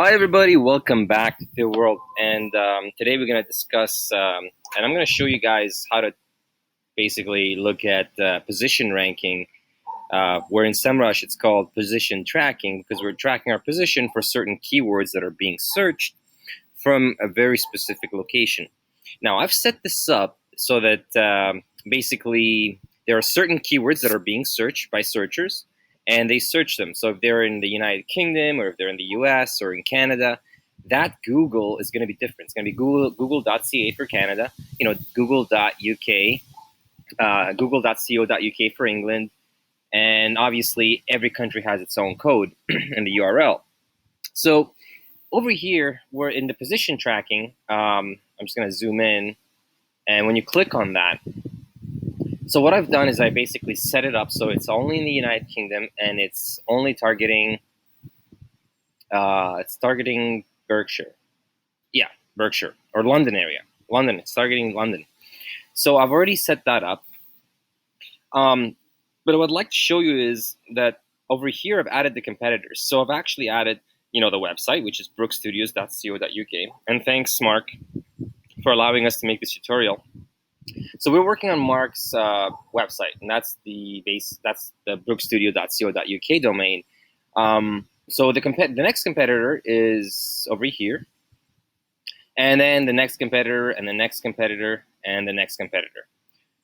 Hi, everybody. Welcome back to Field World. And today we're going to discuss, and I'm going to show you guys how to basically look at position ranking, where in SEMrush it's called position tracking because we're tracking our position for certain keywords that are being searched from a very specific location. Now, I've set this up so that basically there are certain keywords that are being searched by searchers, and they search them. So if they're in the United Kingdom, or if they're in the US or in Canada, that Google is going to be different. It's going to be Google.ca for Canada, Google.uk, Google.co.uk for England, and obviously every country has its own code in the URL. So over here, we're in the position tracking. I'm just going to zoom in, and when you click on that, so what I've done is I basically set it up so it's only in the United Kingdom and it's only targeting Berkshire. Yeah, Berkshire or London area. London. It's targeting London. So I've already set that up. But what I'd like to show you is that over here I've added the competitors. So I've actually added, the website, which is brookstudios.co.uk. And thanks, Mark, for allowing us to make this tutorial. So we're working on Mark's website, and that's the brookstudio.co.uk domain. So the next competitor is over here, and then the next competitor, and the next competitor, and the next competitor.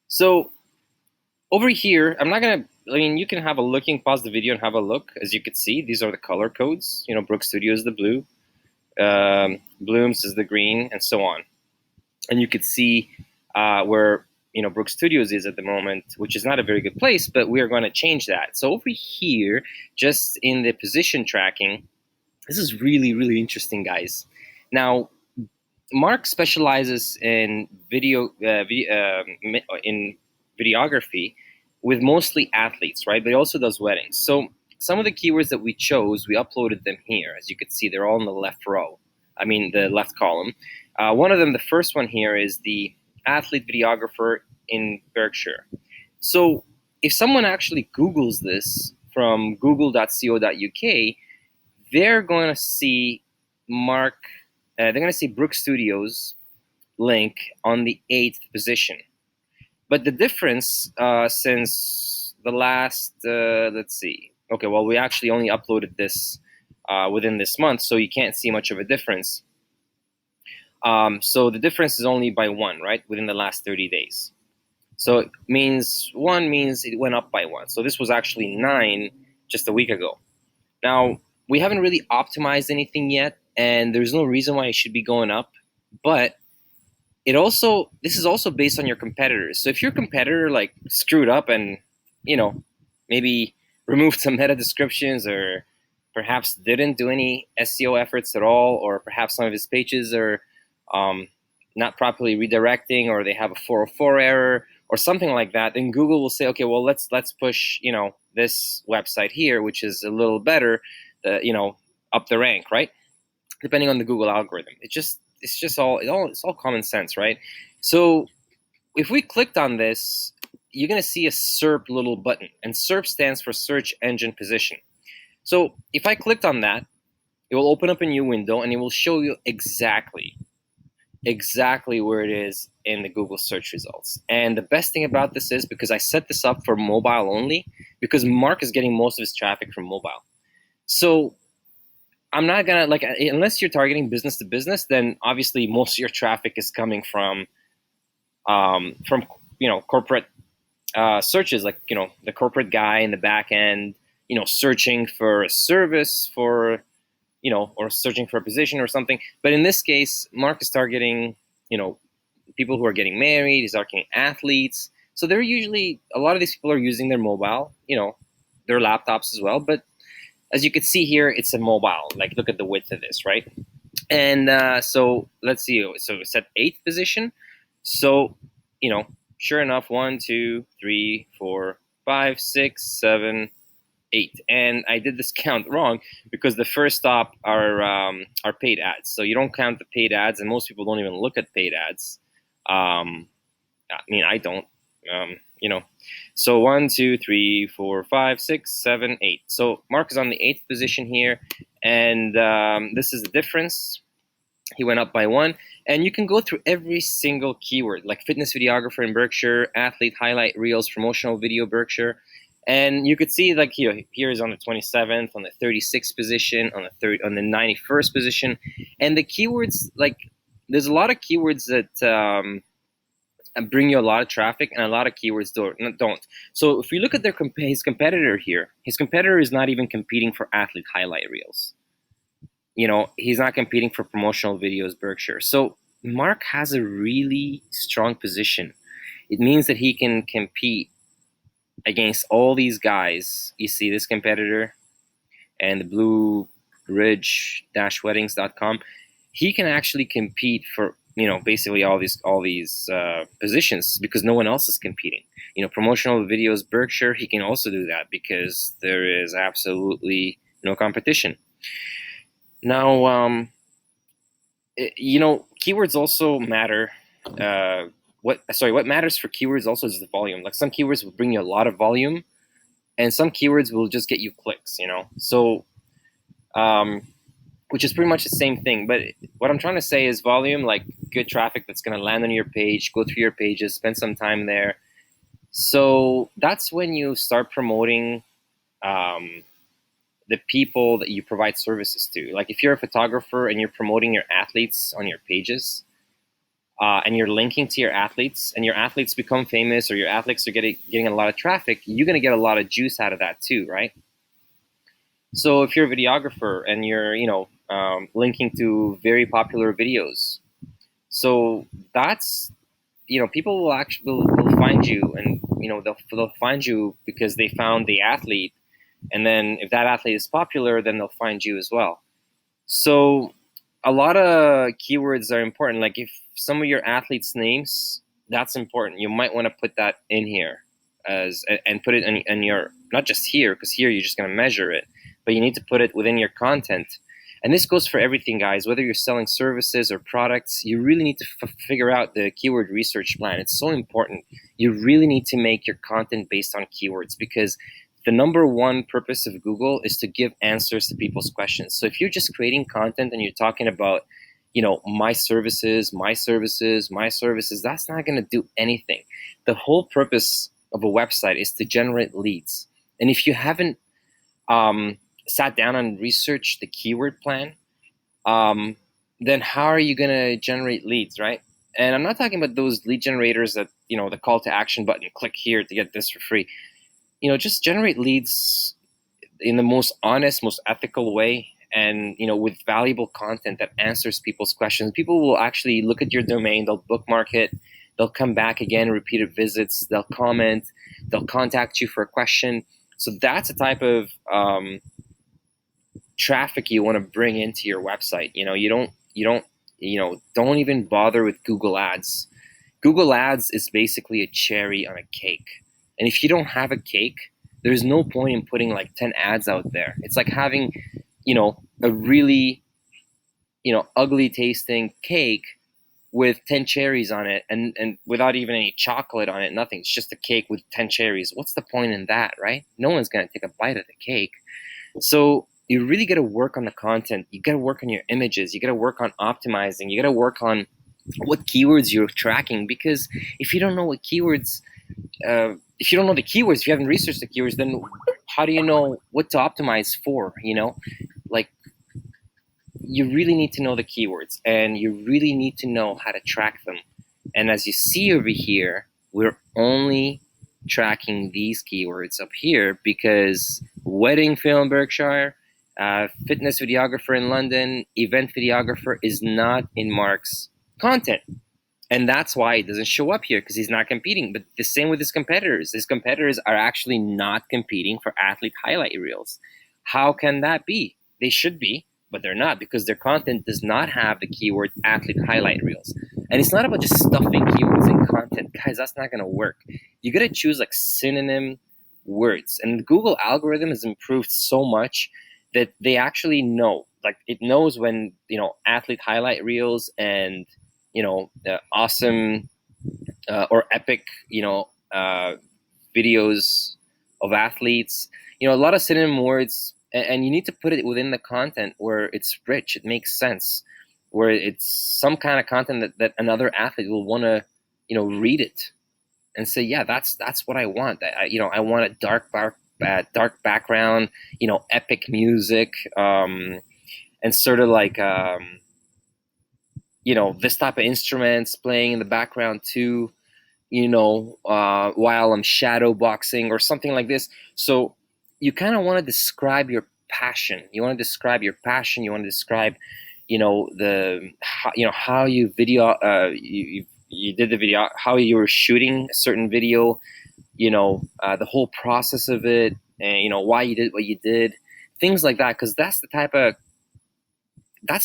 So over here, you can have a look, you can pause the video and have a look. As you can see, these are the color codes. Brook Studio is the blue, Blooms is the green, and so on. And you could see where Brook Studios is at the moment, which is not a very good place, but we are going to change that. So over here, just in the position tracking, this is really, really interesting, guys. Now, Mark specializes in in videography with mostly athletes, right? But he also does weddings. So some of the keywords that we chose, we uploaded them here. As you can see, they're all in the left row. The left column. One of them, the first one here, is the athlete videographer in Berkshire. So if someone actually Googles this from google.co.uk, they're going to see they're going to see Brook Studios link on the 8th position. But the difference since the last, let's see. Okay, well, we actually only uploaded this within this month, so you can't see much of a difference. So the difference is only by 1, right, within the last 30 days. So it means 1 means it went up by 1. So this was actually 9 just a week ago. Now, we haven't really optimized anything yet, and there's no reason why it should be going up. But this is also based on your competitors. So if your competitor screwed up and, maybe removed some meta descriptions, or perhaps didn't do any SEO efforts at all, or perhaps some of his pages are not properly redirecting, or they have a 404 error or something like that, then Google will say, okay, well, let's push, this website here, which is a little better, up the rank, right? Depending on the Google algorithm. It's all common sense, right? So if we clicked on this, you're going to see a SERP little button, and SERP stands for search engine position. So if I clicked on that, it will open up a new window, and it will show you exactly where it is in the Google search results. And the best thing about this is, because I set this up for mobile only, because Mark is getting most of his traffic from mobile. So I'm not gonna unless you're targeting business to business, then obviously most of your traffic is coming from corporate searches, the corporate guy in the back end, searching for a service or searching for a position or something. But in this case, Mark is targeting people who are getting married. He's targeting athletes. So they're usually, a lot of these people are using their mobile, their laptops as well. But as you can see here, it's a mobile. Look at the width of this, right? And so let's see. So it's at 8th position. So, sure enough, 1, 2, 3, 4, 5, 6, 7, 8. And I did this count wrong because the first stop are paid ads. So you don't count the paid ads, and most people don't even look at paid ads. I don't. So 1, 2, 3, 4, 5, 6, 7, 8. So Mark is on the 8th position here, and this is the difference. He went up by 1, and you can go through every single keyword, like fitness videographer in Berkshire, athlete highlight reels, promotional video Berkshire, and you could see like here is on the 27th, on the 36th position, on the 91st position, and the keywords, like there's a lot of keywords that bring you a lot of traffic, and a lot of keywords don't. So if you look at his competitor here, his competitor is not even competing for athlete highlight reels. He's not competing for promotional videos, Berkshire. So Mark has a really strong position. It means that he can compete against all these guys. You see this competitor and the Blue Ridge-weddings.com. He can actually compete for basically all these positions because no one else is competing. Promotional videos, Berkshire, he can also do that because there is absolutely no competition. Now, keywords also matter. What matters for keywords also is the volume. Like some keywords will bring you a lot of volume, and some keywords will just get you clicks. So, which is pretty much the same thing. But what I'm trying to say is volume, like good traffic that's going to land on your page, go through your pages, spend some time there. So that's when you start promoting the people that you provide services to. Like if you're a photographer and you're promoting your athletes on your pages, and you're linking to your athletes, and your athletes become famous, or your athletes are getting a lot of traffic, you're going to get a lot of juice out of that too, right? So if you're a videographer and you're linking to very popular videos, so that's people will actually will find you, and they'll find you because they found the athlete. And then if that athlete is popular, then they'll find you as well. So a lot of keywords are important. Like if some of your athletes' names, that's important. You might want to put that in here and put it in your, not just here, because here you're just going to measure it, but you need to put it within your content. And this goes for everything, guys. Whether you're selling services or products, you really need to figure out the keyword research plan. It's so important. You really need to make your content based on keywords, because the number one purpose of Google is to give answers to people's questions. So if you're just creating content and you're talking about, my services, that's not going to do anything. The whole purpose of a website is to generate leads. And if you haven't sat down and researched the keyword plan, then how are you going to generate leads, right? And I'm not talking about those lead generators that, the call to action button, click here to get this for free. Just generate leads in the most honest, most ethical way, and with valuable content that answers people's questions. People will actually look at your domain, they'll bookmark it, they'll come back again, repeated visits, they'll comment, they'll contact you for a question. So that's a type of traffic you want to bring into your website. Don't even bother with Google Ads. Google Ads is basically a cherry on a cake. And if you don't have a cake, there's no point in putting like 10 ads out there. It's like having, a really, ugly tasting cake with 10 cherries on it and without even any chocolate on it, nothing. It's just a cake with 10 cherries. What's the point in that, right? No one's going to take a bite of the cake. So you really got to work on the content. You got to work on your images. You got to work on optimizing. You got to work on what keywords you're tracking, because if you don't know what keywords, if you don't know the keywords, if you haven't researched the keywords, then how do you know what to optimize for? Like you really need to know the keywords, and you really need to know how to track them. And as you see over here, we're only tracking these keywords up here because wedding film Berkshire, fitness videographer in London, event videographer is not in Mark's content. And that's why it doesn't show up here, because he's not competing. But the same with his competitors. His competitors are actually not competing for athlete highlight reels. How can that be? They should be, but they're not, because their content does not have the keyword athlete highlight reels. And it's not about just stuffing keywords in content. Guys, that's not going to work. You got to choose like synonym words. And the Google algorithm has improved so much that they actually know. Like it knows when, athlete highlight reels and the awesome or epic, videos of athletes. You know, a lot of synonym words, and you need to put it within the content where it's rich, it makes sense, where it's some kind of content that another athlete will want to, you know, read it and say, yeah, that's what I want. I want a dark background, you know, epic music, and sort of like, you know, this type of instruments playing in the background too, you know, while I'm shadow boxing or something like this. So you kind of want to describe your passion. You want to describe your passion. You want to describe, you know, how you video, you did the video, how you were shooting a certain video, you know, the whole process of it, and you know why you did what you did, things like that. Because that's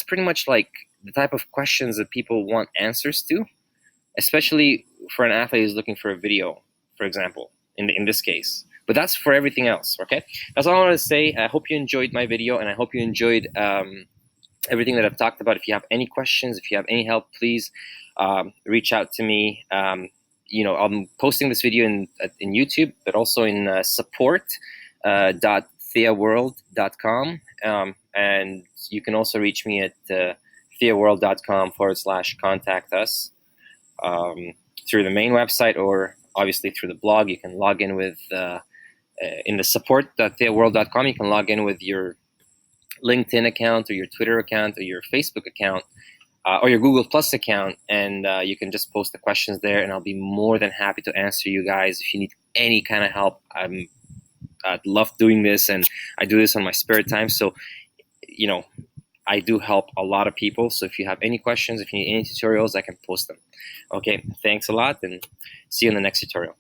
pretty much like the type of questions that people want answers to, especially for an athlete who's looking for a video, for example, in this case. But that's for everything else, okay? That's all I wanted to say. I hope you enjoyed my video, and I hope you enjoyed everything that I've talked about. If you have any questions, if you have any help, please reach out to me. You know, I'm posting this video in YouTube, but also in support.theaworld.com. And you can also reach me at theaworld.com/contact us through the main website, or obviously through the blog. You can log in with in the support.theaworld.com. You can log in with your LinkedIn account or your Twitter account or your Facebook account or your Google Plus account, and you can just post the questions there, and I'll be more than happy to answer you guys. If you need any kind of help, I'd love doing this, and I do this on my spare time. So, you know, I do help a lot of people. So if you have any questions, if you need any tutorials, I can post them. Okay, thanks a lot, and see you in the next tutorial.